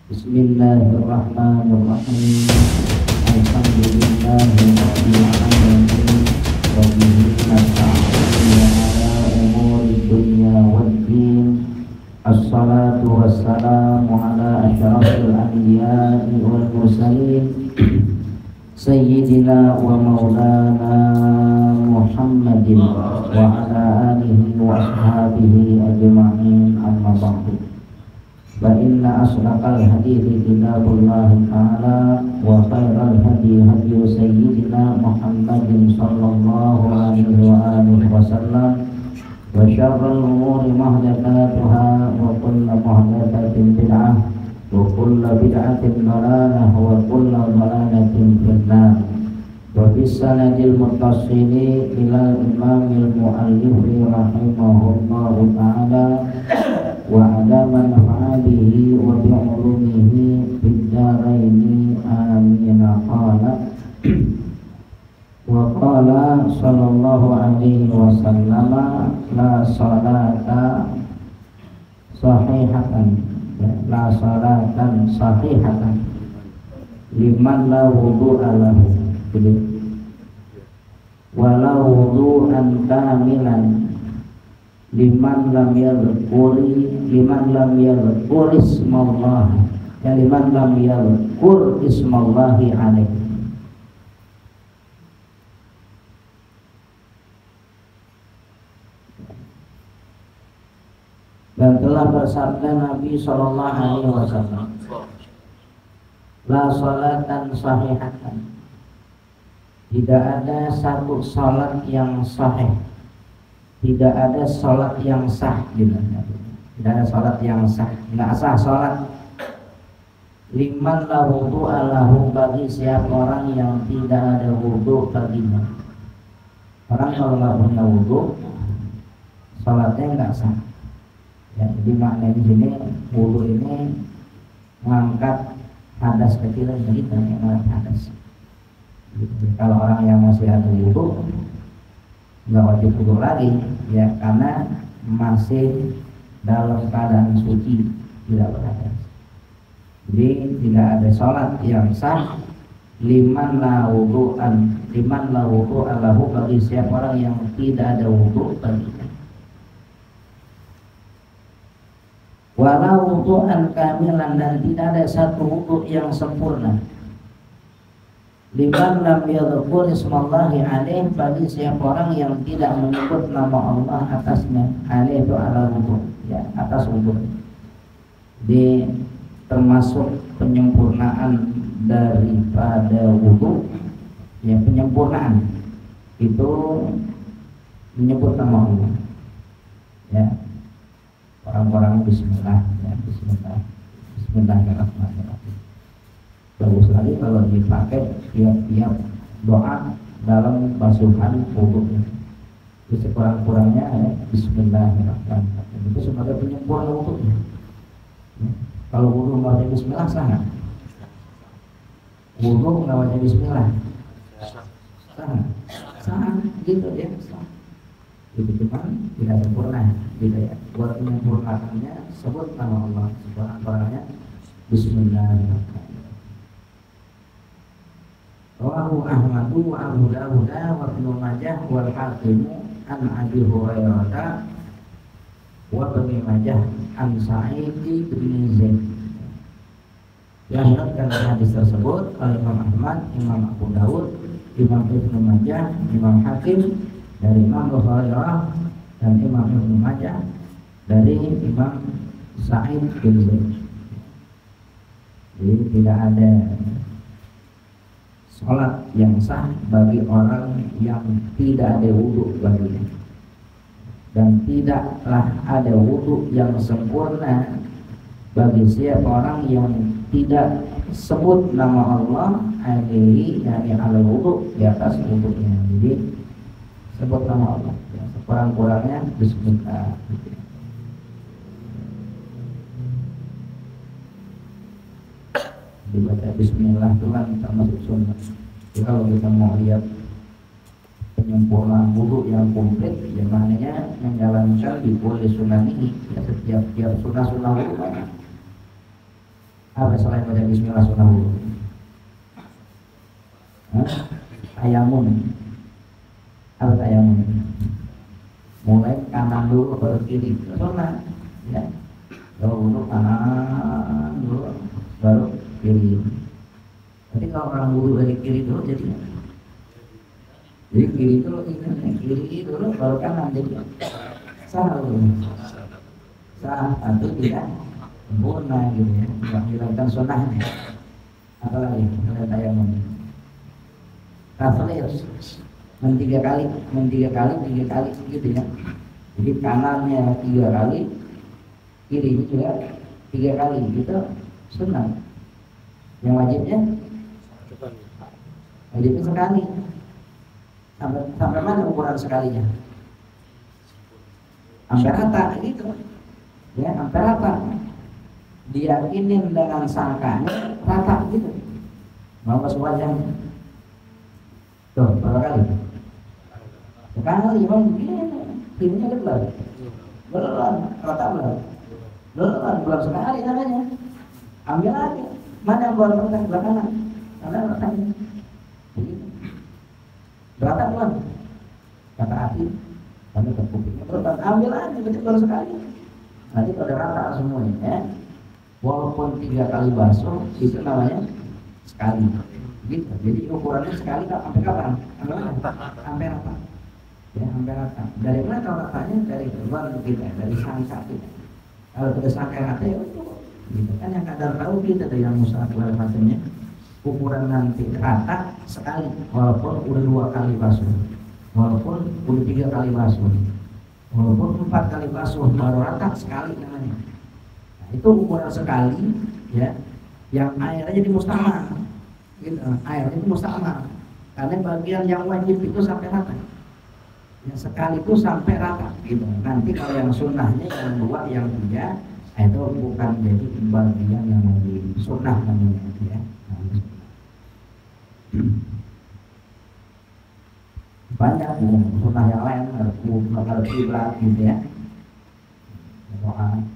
Bismillahirrahmanirrahim. Alhamdulillahirabbil alamin. Wa bihi nasta'inu ala umuri dunya waddin. Assalatu wassalamu ala asyrafil anbiya'i wal mursalin. Sayyidina wa maulana Muhammadin wa ala alihi wa ashabihi ajma'in, amma ba'du. Fa inna asdaqal hadithi kitabullah ta'ala wa khairal hadi hadi sayyidina Muhammadin sallallahu alaihi wa alihi wasallam wa syarrul umuri muhdatsatuha wa kullu muhdatsatin bid'ah wa kullu bid'atin dhalalah wa kullu dhalalatin finnar. Wa bis sanadil muttasili ila imamil muallif rahimahullahu ta'ala wa ala manfaatihi wa bi'ulumihi fid dharaini amin. Qala sallallahu alaihi wasallam la salata sahihatan la salatan sahihatan liman la wudu'a lahu wala wudu'an kamilan liman lam yadhkur ismallah ya liman lam yadhkur ismallahi alaih. Dan telah bersabda Nabi sallallahu alaihi wasallam, la salatan sahihatan, tidak ada satu salat yang sahih, tidak ada salat yang sah, tidak ada salat yang sah, nggak sah salat. Liman la wudu'a lahu, bagi siapa orang yang tidak ada wudu baginya. Orang kalau nggak punya wudu, salatnya nggak sah. Ya, jadi makna di sini wudu ini mengangkat hadas kecil kita, yang hadas. Kalau orang yang masih ada wudu nggak wajib wudu lagi, ya, karena masih dalam keadaan suci, tidak berhadas. Jadi tidak ada sholat yang sah liman la wudu'an lahu, bagi siapa orang yang tidak ada wudu baginya. Wala wudu'an kamilan, dan tidak ada satu wudu yang sempurna. Liman lam yadhkur ismallahi alaih, bagi siapa orang yang tidak menyebut nama Allah atasnya. Alaih itu ala wudu, ya, atas wudu. Di termasuk penyempurnaan daripada wudu, ya, penyempurnaan itu menyebut nama Allah, ya. Orang-orang bismillah, ya, bismillahirrahmanirrahim. Bagus sekali kalau dipakai tiap-tiap doa dalam basuhan wudu. Itu sekurang-kurangnya, ya, bismillahirrahmanirrahim. Itu sebagai penyempurna wudunya. Ya. Kalau wudu nggak baca bismillah sah nggak? Wudu nggak baca bismillah sah, gitu ya, sah. Itu cuma tidak sempurna, gitu ya. Buat menyempurnakannya sebut nama Allah, sekurang-kurangnya bismillahirrahmanirrahim. Rawahu Ahmadu wa Abu Dawud wa Ibnu Majah wal Hakim an Abi Hurairah wa Ibnu Majah an Sa'id bin Zaid. Diriwayatkan hadis tersebut oleh Imam Ahmad, Imam Abu Dawud, Imam Ibnu Majah, Imam Hakim dari Imam Hurairah, dan Imam Ibnu Majah dari Imam Sa'id bin Zaid. Jadi tidak ada sholat yang sah bagi orang yang tidak ada wudu baginya, dan tidaklah ada wudu yang sempurna bagi siapa orang yang tidak sebut nama Allah alaihi, yani ala wudu, di atas wudunya. Jadi sebut nama Allah, ya, sekurang-kurangnya bismillah. Dibaca bismillah itu kan termasuk sunnah. Jadi kalau kita mau lihat penyempurnaan wudu yang komplit, ya maknanya menjalankan di boleh sunnah ini, ya, setiap sunnah wudu banyak. Apa selain baca bismillah sunnah wudu? Tayamun. Apa tayamun? Mulai kanan dulu baru kiri. Sunnah. Ya. Kalau wudu kanan dulu baru kiri. Tapi kalau orang wudu dari kiri dulu jadi kiri dulu, kiri dulu baru kanan jadi sah atau tidak sempurna gitu ya, menghilangkan sunnahnya. Apalagi ada tayammum, tafsir tiga kali gitu ya. Jadi kanannya 3 kali, kirinya juga 3 kali gitu sunnah. Yang wajibnya sekali. Sampai mana ukuran sekalinya? Sampai rata gitu ya, sampai rata. Diyakinin dengan sangkanya rata gitu, mau ke wajahnya. Tuh berapa kali? Sekali, bang, ini belum rata belum sekali namanya. Ambil aja, mana yang buat belakangan, karena ratanya rata belum, kata hati, kami ke kupingnya berapa, ambil aja, betul baru sekali. Nanti pada rata semuanya, ya. Walaupun 3 kali basuh itu namanya sekali. Gitu. Jadi ukurannya sekali sampai kapan? Sampai rata. Ya, sampai rata. Dari mana kalau ratanya? Dari luar kita, dari sangka kita. Kalau kita sangka rata ya itu, gitu kan yang kadar tahu kita dari yang mustahil macamnya. Ukuran nanti rata sekali, walaupun udah 2 kali basuh, walaupun udah 3 kali basuh, walaupun 4 kali basuh, baru rata sekali namanya. Nah, itu ukuran sekali ya, yang airnya jadi mustamal gitu. Airnya itu mustamal karena bagian yang wajib itu sampai rata ya, sekali itu sampai rata gitu. Nanti kalau yang sunnahnya yang 2, yang 3 itu bukan jadi bagian yang wajib, sunnah namanya ya. Banyak sunnah yang lain, kalau kiblat gitu ya, doa.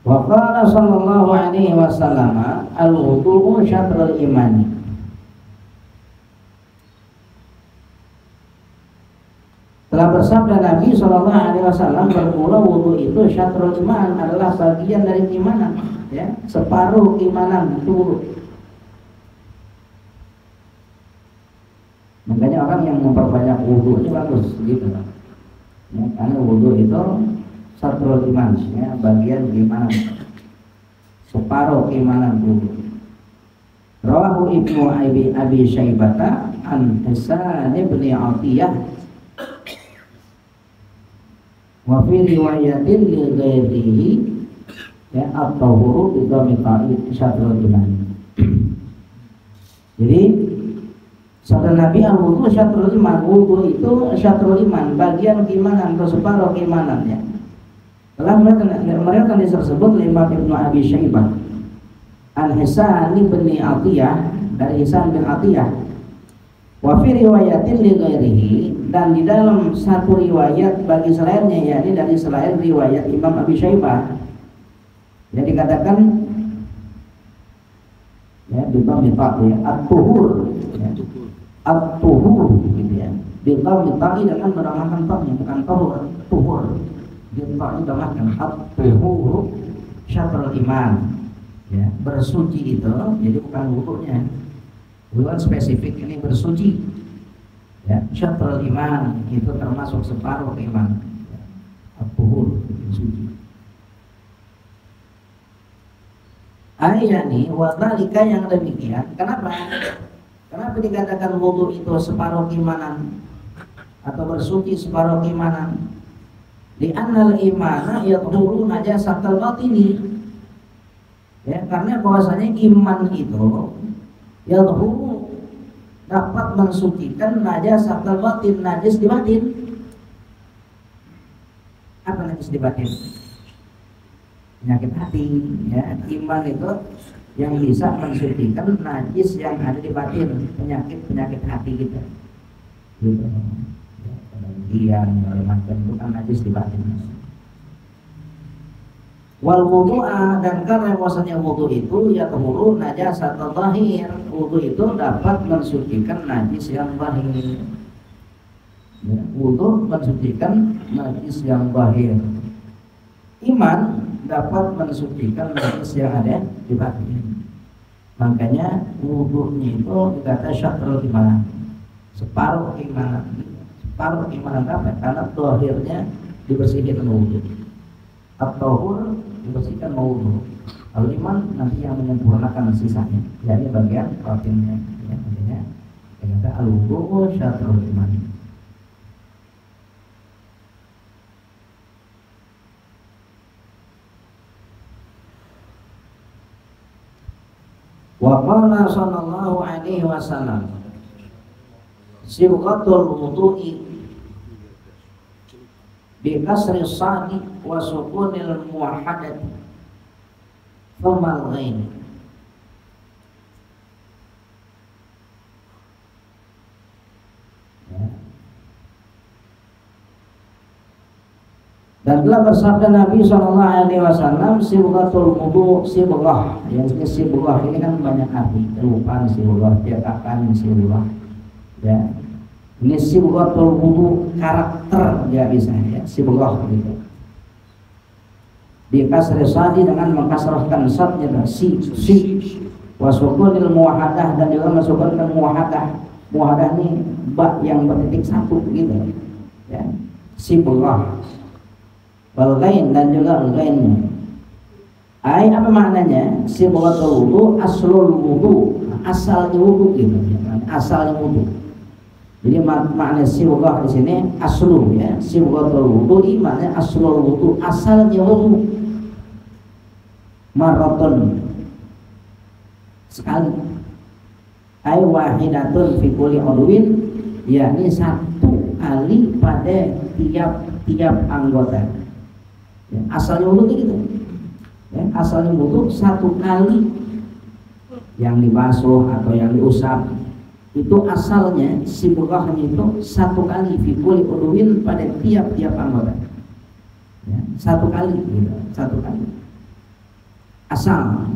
Wa qala sallallahu alaihi wasallam al-wudu'u syatrul iman. Telah bersabda Nabi sallallahu alaihi wasallam, bermula wudu itu syatrul iman, adalah bagian dari keimanan ya, separuh keimanan itu wudu. Makanya orang yang memperbanyak wudu itu bagus gitu ya, karena wudu itu syatrul iman ya, bagian keimanan, separuh keimanan wudu. Rawahu Ibnu Abi Syaibata an Hasan bin Atiyah wa fi riwayatin li ghairihi ya, at-tahuru bi dhammi syatrul iman. Jadi sabda Nabi, al-wudu syatrul iman, wudu itu syatrul iman, bagian keimanan atau separuh keimanannya. Telah meriwayatkan tersebut Imam Ibnu Abi Syaibah an Hasan bin Atiyah, dari Hasan bin Atiyah, wa fi riwayatin li ghairihi, dan di dalam satu riwayat bagi selainnya, yakni dari selain riwayat Imam Abi Syaibah, yang dikatakan ya bidhammi ta'i at-tuhur ya, at-tuhur gitu ya, bidhammi ta'i dengan menambahkan ta'nya, bukan tahur, tuhur bidhammi menambahkan at-tuhur syatrul iman ya, bersuci itu jadi bukan wudunya, bukan spesifik, ini bersuci ya, syatrul iman itu termasuk separuh iman ya, at-tuhur suci. Ayani wadhalika, yang demikian. Kenapa? Kenapa dikatakan wudu itu separuh keimanan atau bersuci separuh keimanan? Di annal imana yadhuru najasatal batini. Ya, karena bahwasanya iman itu yadhuru, dapat mensucikan najasatal batin, najis di batin. Apa najis di batin? Penyakit hati ya. Iman itu yang bisa mensucikan najis yang ada di batin, penyakit hati kita gitu ya, kemudian macam itu kan najis di batin Wal wudu'a, dan karena bahwasanya wudu itu ya tahuru najasat zahir, wudu itu dapat mensucikan najis yang zahir. Ya, wudu mensucikan najis yang zahir. Iman dapat mensucikan najis yang ada di batin. Makanya wudunya itu dikata syatrul iman, separuh keimanan. Separuh keimanan apa? Karena zahirnya dibersihkan wudu. At-tahur dibersihkan wudu. Kalau iman nanti yang menyempurnakan sisanya, jadi bagian batinnya. Ya, makanya kata al-wudu syatrul iman. Wa qala sallallahu alaihi wasallam sibghatul wudu'i bi kasri shadi wa sukunil muwahhadati thumma al-ghain. Dan telah bersabda Nabi SAW, sibghatul wudu, sibghah. Yang ini sibghah ini kan banyak arti. Kelupaan sibghah, cetakan sibghah. Ya, ini sibghatul wudu, karakter dia bisa ya, sibghah gitu. Di kasri shadi dengan mengkasrahkan shadnya si wasukunil muwahadah, dan juga masukkan muwahadah. Muwahadah ini ba yang bertitik satu gitu. Ya, sibghah. Wal-ghain, dan juga al-ghainnya. Ai apa maknanya? Sibghatul wudu aslul wudu, asalnya wudu gitu ya. Asalnya wudu. Jadi makna sibghah di sini aslu ya. Sibghatul wudu maknanya aslul wudu, asalnya wudu. Maraton sekali. Ai wahidatun fi kulli udwin, yakni satu kali pada tiap anggota. Ya, asalnya wudu itu gitu. Ya, asalnya wudu satu kali yang dibasuh atau yang diusap itu asalnya sibghahnya itu satu kali fikul udwin pada tiap-tiap anggota. Ya, satu kali gitu, satu kali. Asal.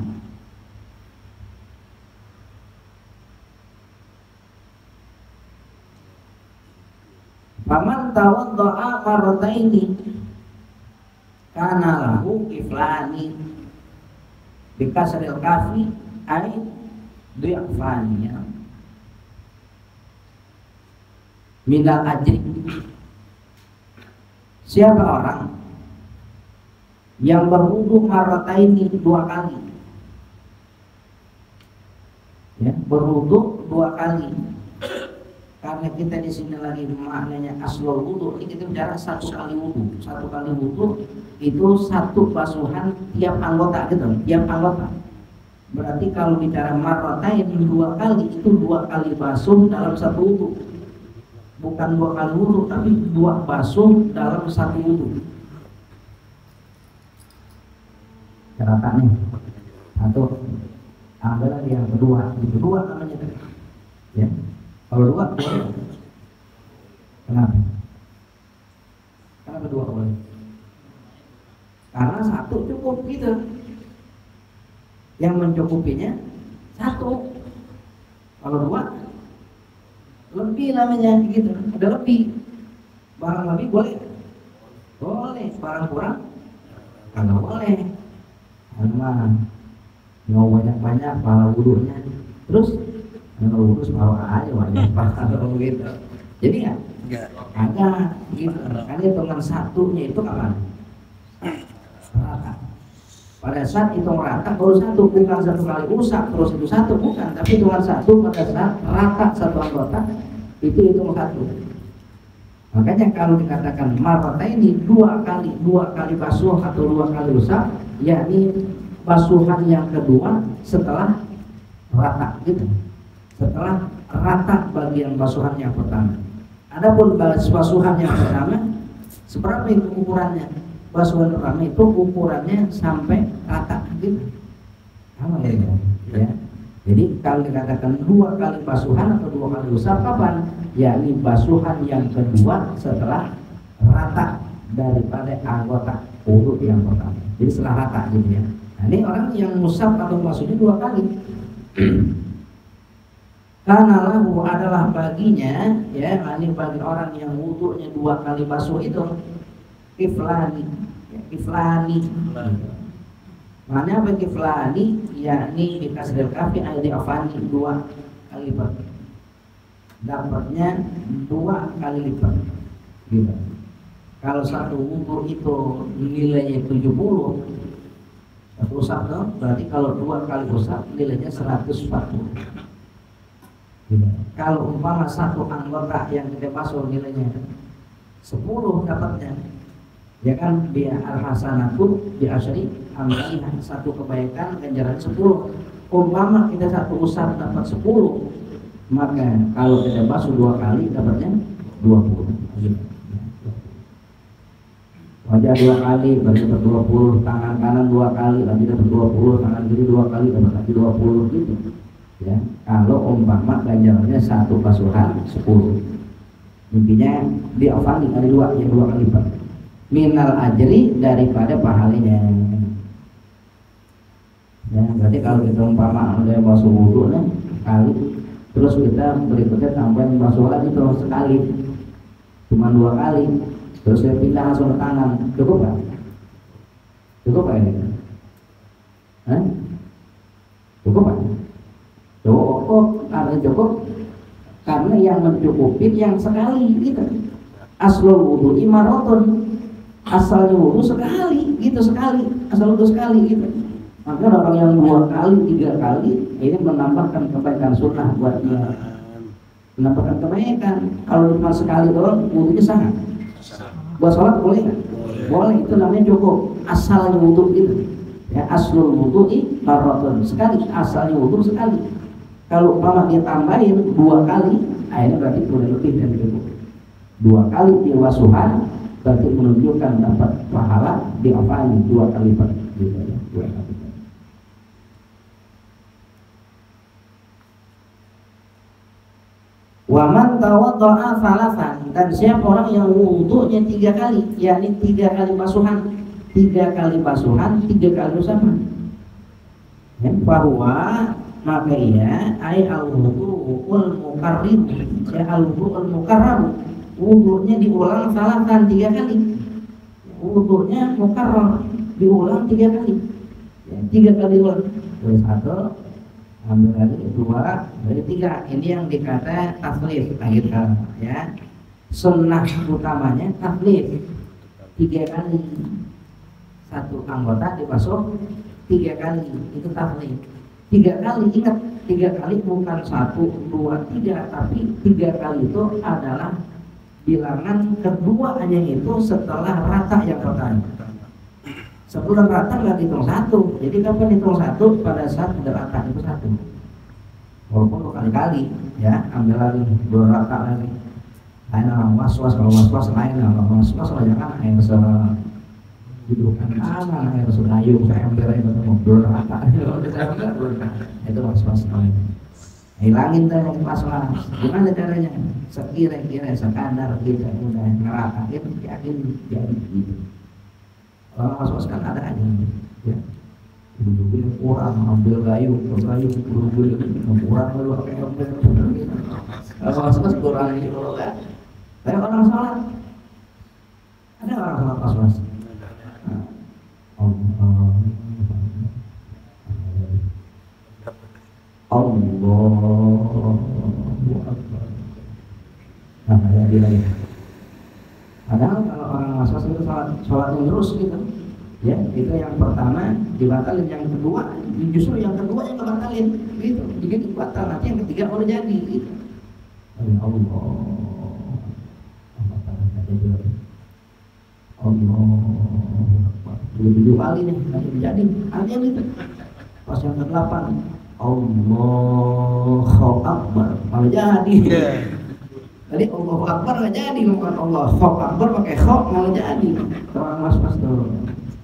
Faman tawadda'a marrataini kana lahu kiflani bikasril kafi ay du'afani ya minal ajri. Siapa orang yang berwudu marrataini dua kali, ya, berwudu dua kali. Karena kita di sini lagi maknanya aslul wudu, ini kita bicara satu kali wudu. Satu kali wudu itu satu basuhan tiap anggota gitu, tiap anggota. Berarti kalau bicara marratain dua kali, itu dua kali basuh dalam satu wudu. Bukan dua kali wudu, tapi dua basuh dalam satu wudu. Caranya nih, satu, ambil lagi yang kedua, itu dua namanya tadi. Ya. Kalau dua boleh. Kenapa? Kenapa dua boleh? Karena satu cukup gitu. Yang mencukupinya satu. Kalau dua lebih namanya gitu. Ada lebih. Barang lebih boleh? Boleh. Barang kurang? Kalau boleh. Karena mau banyak-banyak para wudunya. Terus urus bawa aja wajib kalau gitu. Jadi enggak ada gitu. Karena hitungan satunya itu kapan? Rata. Pada saat hitung rata baru satu, bukan satu kali usap terus itu satu, bukan. Tapi hitungan satu pada saat rata satu anggota itu hitung satu. Makanya kalau dikatakan marrata ini dua kali basuh atau dua kali usap, yakni basuhan yang kedua setelah rata gitu. Setelah rata bagian basuhan yang pertama. Adapun basuhan yang pertama, seberapa itu ukurannya? Basuhan pertama itu ukurannya sampai rata gitu. Apa ya? Jadi kalau dikatakan dua kali basuhan atau dua kali usap kapan? Yakni basuhan yang kedua setelah rata daripada anggota. wudu yang pertama. Jadi setelah rata gitu ya. Nah, ini orang yang musab atau basuhnya 2 kali. Karena lahu adalah baginya, ya, ini bagi orang yang wudunya 2 kali basuh itu kiflani, ya, kiflani. Mana apa kiflani? Yakni dikasih kafi ayat afani 2 kali lipat. Dapatnya 2 kali lipat. Gitu. Kalau satu wudu itu nilainya 70, satu usap, no? Berarti kalau 2 kali usap nilainya 140. Gitu. Kalau umpama satu anggota yang kita basuh nilainya 10 dapatnya, ya kan, dia al-hasanatu bi asyri amsalihah, satu kebaikan ganjaran 10. Umpama kita satu usap dapat 10, maka kalau kita basuh 2 kali dapatnya 20. Gitu. Wajah 2 kali berarti dapat 20, tangan kanan 2 kali lagi dapat 20, tangan kiri 2 kali dapat lagi 20 gitu. Ya, kalau umpama ganjarannya satu basuhan 10. Intinya diafali kali 2, yang 2 kali lipat. Minal ajri, daripada pahalanya. Ya, berarti kalau kita umpama ada basuh wudu nih kali, terus kita berikutnya tambahin basuh lagi terus sekali, cuma 2 kali, terus kita pindah langsung ke tangan, cukup nggak? Cukup nggak ini? Cukup nggak? Cukup, karena cukup, karena yang mencukupi yang sekali gitu. Aslul wudu imaratun, asalnya wudu sekali gitu, sekali, asal wudu sekali gitu. Maka orang yang 2 kali, 3 kali ini menambahkan kebaikan sunnah buat dia, menambahkan kebaikan. Kalau cuma sekali doang wudunya sah. Buat sholat boleh nggak? Boleh, itu namanya cukup. Asalnya wudu itu, ya, aslul wudu'i marratun, sekali, asalnya wudu sekali. Kalau umpama dia tambahin 2 kali, akhirnya berarti boleh lebih dari cukup. 2 kali dia wasuhan berarti menunjukkan dapat pahala diafani 2 kali lipat gitu ya, 2 kali. Wa man tawadda'a salasan, dan siapa orang yang wudunya 3 kali, yakni 3 kali basuhan, 3 kali basuhan, 3 kali usapan. Ya, bahwa maka ia ay al-wudu'ul mukarrim, ya, al-wudu'ul mukarram, wudunya diulang salasan 3 kali. Wudunya mukarram diulang 3 kali. Ya, 3 kali ulang. Terus 1, ambil lagi 2, dari 3. Ini yang dikata taklif akhir kata, ya. Sunnah utamanya taklif 3 kali. Satu anggota dibasuh 3 kali, itu taklif. 3 kali, ingat, 3 kali bukan 1, 2, 3, tapi 3 kali itu adalah bilangan kedua hanya itu setelah rata yang pertama. Sebelum rata nggak hitung 1, jadi kapan hitung 1? Pada saat udah rata itu 1. Walaupun berkali-kali, ya, ambil lagi 2 rata lagi. Lain orang was-was, kalau was-was lain, kalau was-was jangan air hidupan aman, air sudayung, saya ambil aja ngobrol rata, itu was-was lain. Hilangin tuh was-was. Gimana caranya? Sekira-kira sekadar kita udah ngeratain, yakin jadi gitu. Orang was-was kan ada aja, ya. Bulu-bulu kurang, ambil gayung, bulu-bulu kurang, lalu pakai ambil. Kalau was-was kurang gitu kan. Kayak orang sholat, ada orang sholat was-was. Allahu Akbar. Nah, kayak lagi. Padahal kalau orang was-was itu sholatnya terus gitu, ya, itu yang pertama dibatalin, yang kedua justru yang kedua yang dibatalin gitu, jadi dibatal, nanti yang ketiga baru jadi gitu. Allah, tujuh kali nih nanti jadi, artinya gitu. Pas yang ke-8 Allahu Akbar malah jadi. Tadi Allahu Akbar nggak jadi, bukan Allahu Akbar pakai khok malah jadi. Orang mas-mas tuh.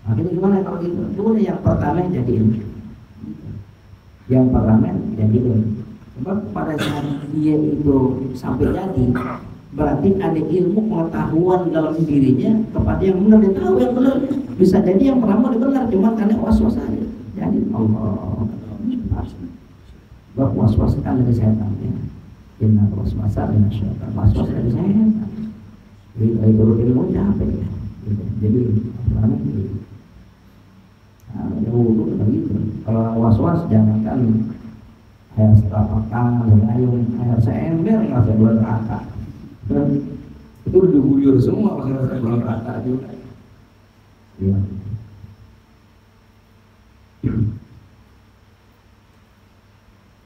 Akhirnya gimana kalau gitu? Dulu yang pertama jadiin. Yang pertama jadiin. Sebab pada saat dia itu sampai jadi, berarti ada ilmu pengetahuan dalam dirinya kepada yang benar, dia tahu yang benar. Bisa jadi yang pertama benar, cuma karena was-was aja. Jadi Allah was-was kan dari setan ya. Inna was-wasa min syaitan. Was-was dari setan. Jadi turun ilmu capek ya. Jadi pertama itu. Nah, wudu begitu. Kalau was-was jangankan air setapak tangan, air seember nggak usah bulan rata. Itu udah diguyur semua pas bulan rata juga. Ya.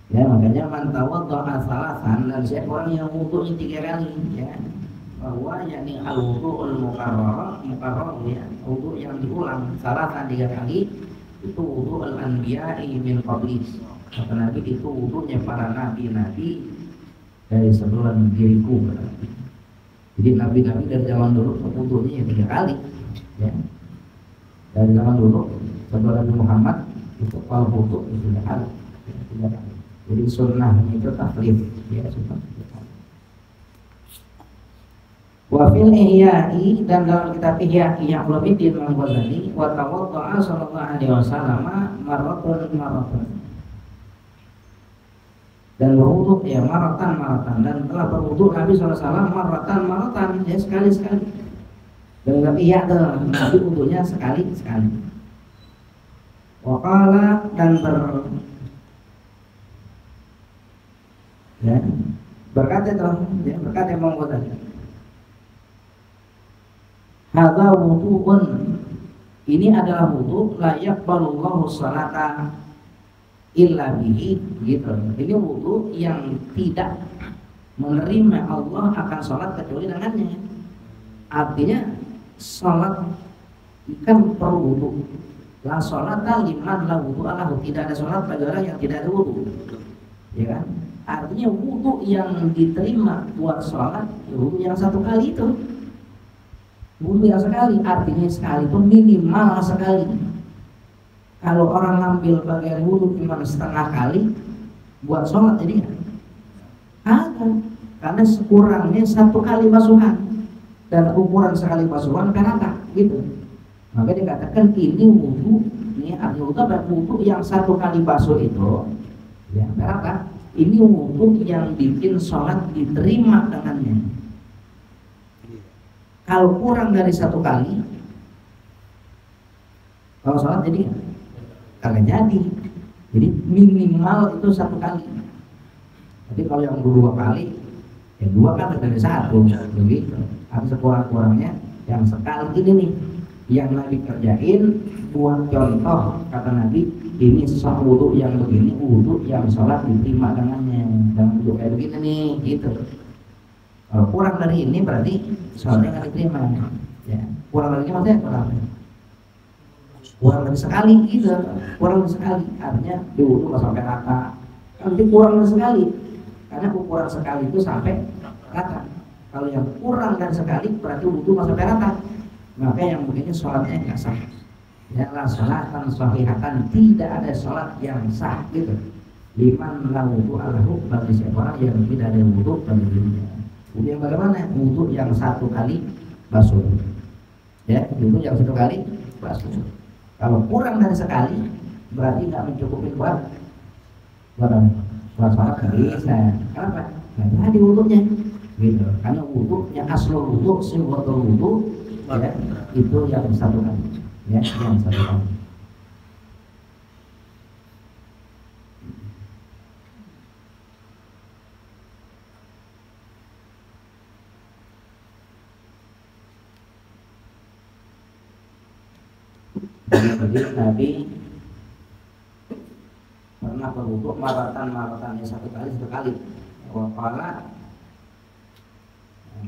Ya makanya mantawat doa salasan, dan siapa orang yang wudu 3 kali ya, bahwa yakni al-wudu'ul mukarrar ya, wudu yang diulang salasan 3 kali itu wudu al-anbiya'i min qablis. Kata Nabi itu wudunya para nabi-nabi dari sebelum diriku berarti. Jadi nabi-nabi dari zaman dulu wudunya 3 kali ya. Dari zaman dulu sebelum Nabi Muhammad itu kalau wudu itu 3 kali. 3 kali. Jadi sunnahnya itu taklif ya, sunnah. Wa fil ihya'i, dan dalam kitab Ihya Ulumuddin Imam Ghazali, wa tawadda'a sallallahu alaihi wasallam maratan. Dan berwudu ya maratan, dan telah berwudu Nabi SAW maratan ya, sekali. Dan Nabi ya Nabi wudunya sekali. Waqala, dan berkata Imam Ghazali, hadza wudu'un, ini adalah wudu la yaqbalullahu sholata illa bihi gitu. Ini wudu yang tidak menerima Allah akan sholat kecuali dengannya. Artinya sholat kan perlu wudu. La sholata liman la wudu alahu, tidak ada sholat bagi orang yang tidak ada wudu. Ya kan? Artinya wudu yang diterima buat sholat wudu yang 1 kali itu. Wudu yang sekali, artinya sekali itu minimal sekali. Kalau orang ngambil bagian wudu cuma setengah kali buat sholat jadi ada, karena sekurangnya 1 kali basuhan, dan ukuran sekali basuhan karata gitu. Maka dikatakan ini wudu, ini arti wudu apa? Wudu yang 1 kali basuh itu ya karata. Ini wudu yang bikin sholat diterima dengannya. Kalau kurang dari 1 kali, kalau sholat jadi kagak jadi. Jadi minimal itu 1 kali. Jadi kalau yang 2 kali, ya 2 kan dari 1 begitu. Tapi sekurang-kurangnya yang sekali ini nih yang Nabi kerjain buat contoh. Kata Nabi, ini wudu yang begini, wudu yang sholat diterima dengannya. Dan wudu kayak begini nih gitu. Kalau kurang dari ini berarti sholatnya nggak diterima ya. Kurang dari ini maksudnya kurang dari sekali gitu, kurang dari sekali, artinya di wudu nggak sampai rata. Nanti kurang dari sekali, karena ukuran sekali itu sampai rata. Kalau yang kurang dari sekali berarti wudu nggak sampai rata, maka yang begini sholatnya nggak sah. Ya la sholatan shahihatan, tidak ada sholat yang sah gitu. Liman la wudu alahu, bagi siapa yang tidak ada wudu bagi dirinya. Wudu yang bagaimana? Wudu yang 1 kali basuh ya, wudu yang 1 kali basuh. Kalau kurang dari sekali berarti nggak mencukupi buat sholat bisa. Kenapa? Nggak jadi wudunya gitu. Karena wudunya aslul wudu, siwatul wudu ya, itu yang 1 kali ya, yang 1 kali. Jadi Nabi pernah berwudu maratan-maratannya 1 kali. Waqala,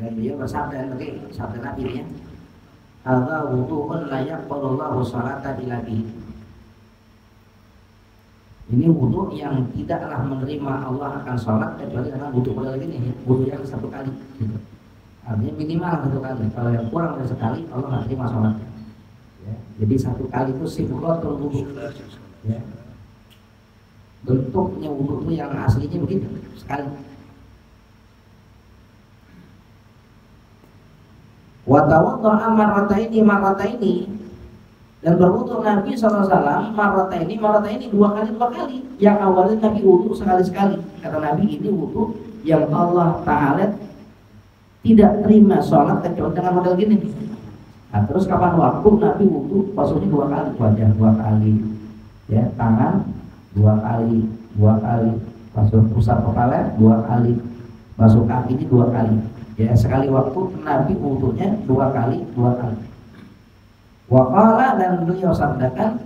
dan dia bersabda tadi, sabda Nabi ya, hadza wudu'un la yaqbalullahu sholata illa bihi. Ini wudu yang tidaklah menerima Allah akan sholat kecuali dengan wudu pada ini, wudu yang 1 kali. Artinya minimal 1 kali. Kalau yang kurang dari sekali Allah nggak terima sholatnya. Ya, jadi 1 kali itu sifratul wudu. Ya. Bentuknya wudu itu yang aslinya begitu, sekali. Wa tawadda'a marrataini, Dan berwudu Nabi SAW marata ini 2 kali. Yang awalnya Nabi wudu sekali-sekali. Kata Nabi, ini wudu yang Allah Ta'ala tidak terima sholat kecuali dengan model gini. Nah, terus kapan waktu Nabi wudu? Maksudnya 2 kali, wajah 2 kali, ya, tangan 2 kali, masuk pusat kepala 2 kali, masuk kaki ini 2 kali. Ya, sekali waktu Nabi wudunya 2 kali. Waqala, dan beliau sabdakan,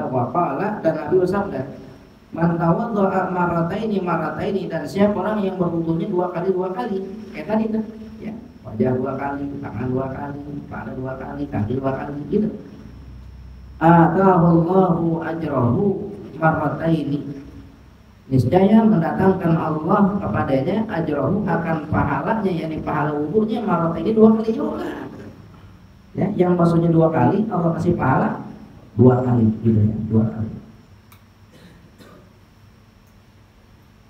waqala, dan Nabi bersabda, man tawaddo'a marataini, dan siapa orang yang berwudunya 2 kali, kayak tadi tuh, ya, wajah 2 kali, tangan 2 kali, kepala 2 kali, kaki 2 kali, gitu. Atahullahu ajrahu marataini, niscaya mendatangkan Allah kepadanya ajrahu, akan pahalanya, yakni pahala wudunya marataini 2 kali juga. Ya, yang maksudnya 2 kali, Allah kasih pahala 2 kali, gitu ya, 2 kali.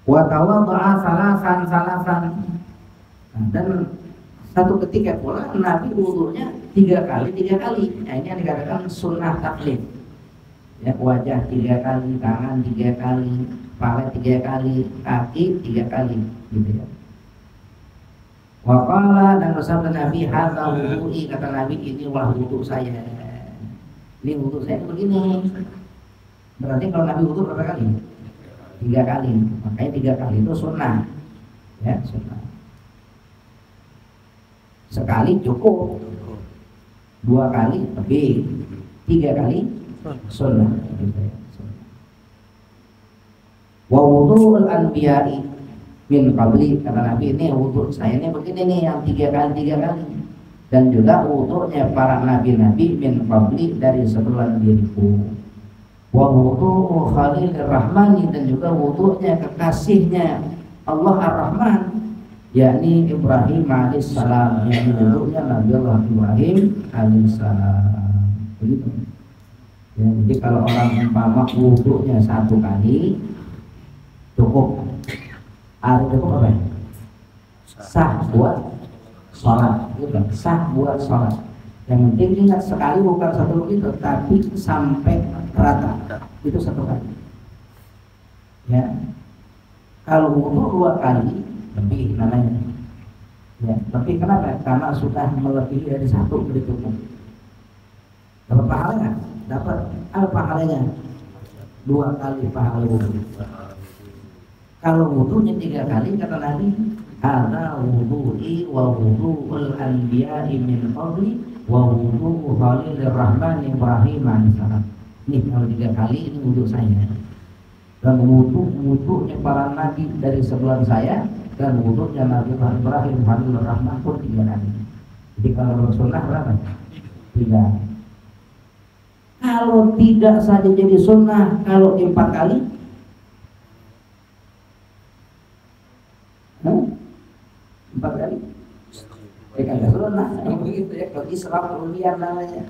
Wa tawadda'a salasan. Nah, dan satu ketika pula Nabi wudunya 3 kali. Nah, ini yang dikatakan sunnah taklif. Ya, wajah 3 kali, tangan 3 kali, kepala 3 kali, kaki 3 kali, gitu ya. Waqala, dan bersabda Nabi, hadza wudu'i, kata Nabi, ini wudu saya. Ini wudu saya begini. Berarti kalau Nabi wudu berapa kali? 3 kali. Makanya 3 kali itu sunnah. Ya, sunnah. Sekali cukup, 2 kali lebih, 3 kali sunnah. Wa wudu'ul anbiya'i min qabli, kata Nabi, ini wudu saya ini begini nih, yang 3 kali. Dan juga wudunya para nabi-nabi min qabli, dari sebelum diriku. Wa wudu'u Khalilur Rahmani, dan juga wudunya kekasihnya Allah Ar-Rahman, yakni Ibrahim alaihissalam, yang wudunya Nabi Allah Ibrahim alaihissalam. Begitu. Ya, jadi kalau orang umpama wudunya 1 kali cukup, cukup apa ya? Sah buat sholat, gitu. Sah buat sholat. Yang penting ingat, sekali bukan 1 begitu, tapi sampai rata, itu 1 kali. Ya, kalau wudu 2 kali lebih namanya. Ya, lebih kenapa? Karena sudah melebihi dari 1 berikutnya. Dapat pahala nggak? Dapat. Apa pahalanya? 2 kali pahala wudu. Kalau wudunya 3 kali, kata Nabi, hadza wudu'i wa wudu'ul anbiya'i min qabli wa wudu'u Khalilur Rahman Ibrahim alaihissalam. Nih, kalau 3 kali ini wudu saya. Dan wudunya para nabi dari sebelum saya, dan wudunya Nabi Ibrahim Khalilur Rahman pun 3 kali. Jadi kalau sunnah berapa? 3. Kalau tidak saja jadi sunnah, kalau 4 kali, 4 kali, kagak sunnah. Begitu ya, kalau Islam lebihan namanya.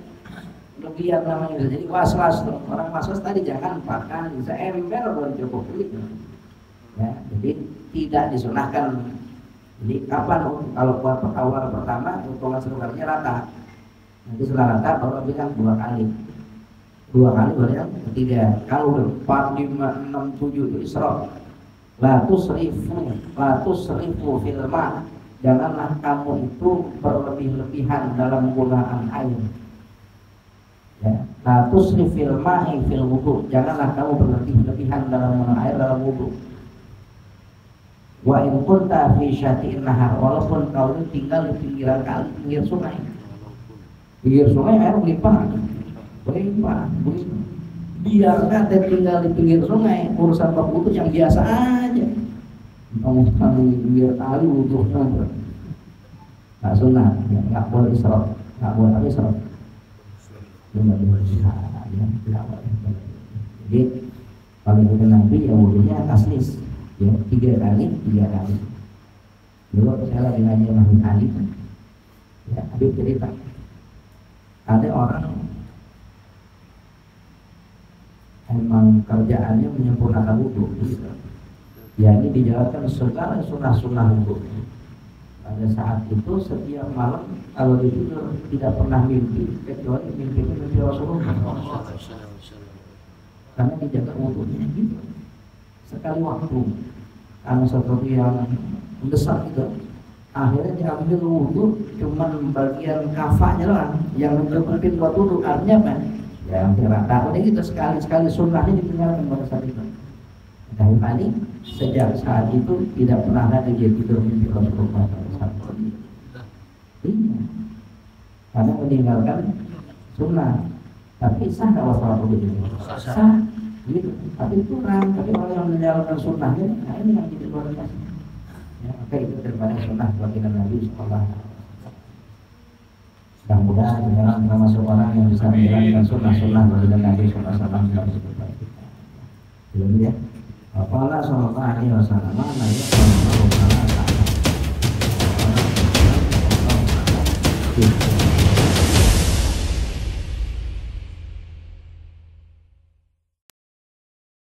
Jadi was-was tuh. Orang was-was tadi jangan 4 kali, bisa ember belum cukup begitu. Ya, jadi tidak disunahkan. Jadi kapan? Kalau buat awal pertama, hitungan sebenarnya rata. Nanti setelah rata baru bilang 2 kali. 2 kali boleh yang ketiga. Kalau udah 4, 5, 6, 7 itu israf. La tusrifu fil ma'. Janganlah kamu itu berlebih-lebihan dalam penggunaan air. Ya, la tusrif fil ma'i fil wudu. Janganlah kamu berlebih-lebihan dalam menggunakan air dalam wudu. Wa in kunta fi syati'in nahar, walaupun kau ini tinggal di pinggiran kali, pinggir sungai. Pinggir sungai air melimpah. Biarkan dia tinggal di pinggir sungai, urusan bab wudu yang biasa aja. Kamu sekali pinggir kali wudunya nggak sunnah, ya, nggak boleh israf, nggak boleh israf. Jadi kalau itu Nabi ya wudunya taslis, ya 3 kali. Dulu saya lagi ngaji Nabi Ali, ya Habib cerita ada orang emang kerjaannya menyempurnakan wudhu gitu. Ya ini dijalankan segala sunnah-sunnah wudhu. Pada saat itu setiap malam kalau tidur tidak pernah mimpi kecuali mimpinya mimpi Rasulullah. Karena dijaga wudhunya gitu. Sekali waktu karena sesuatu yang besar gitu. Akhirnya diambil wudhu cuman bagian kafanya lah yang mencukupin buat wudhu. Artinya apa? Ya hampir rata. Udah gitu sekali-sekali sunnahnya ditinggalkan pada saat itu. Tapi Ali sejak saat itu tidak pernah ada dia tidur mimpi Rasulullah SAW. Iya, karena meninggalkan sunnah. Tapi sah nggak wassalam itu? Sah, gitu. Tapi kurang. Tapi orang yang menjalankan sunnahnya, nah ini yang jadi luar biasa. Ya, maka itu daripada sunnah baginda Nabi SAW. Mudah-mudahan kita termasuk orang yang bisa menjalankan sunnah-sunnah baginda Nabi SAW. Belum ya? Apalagi sallallahu alaihi wasallam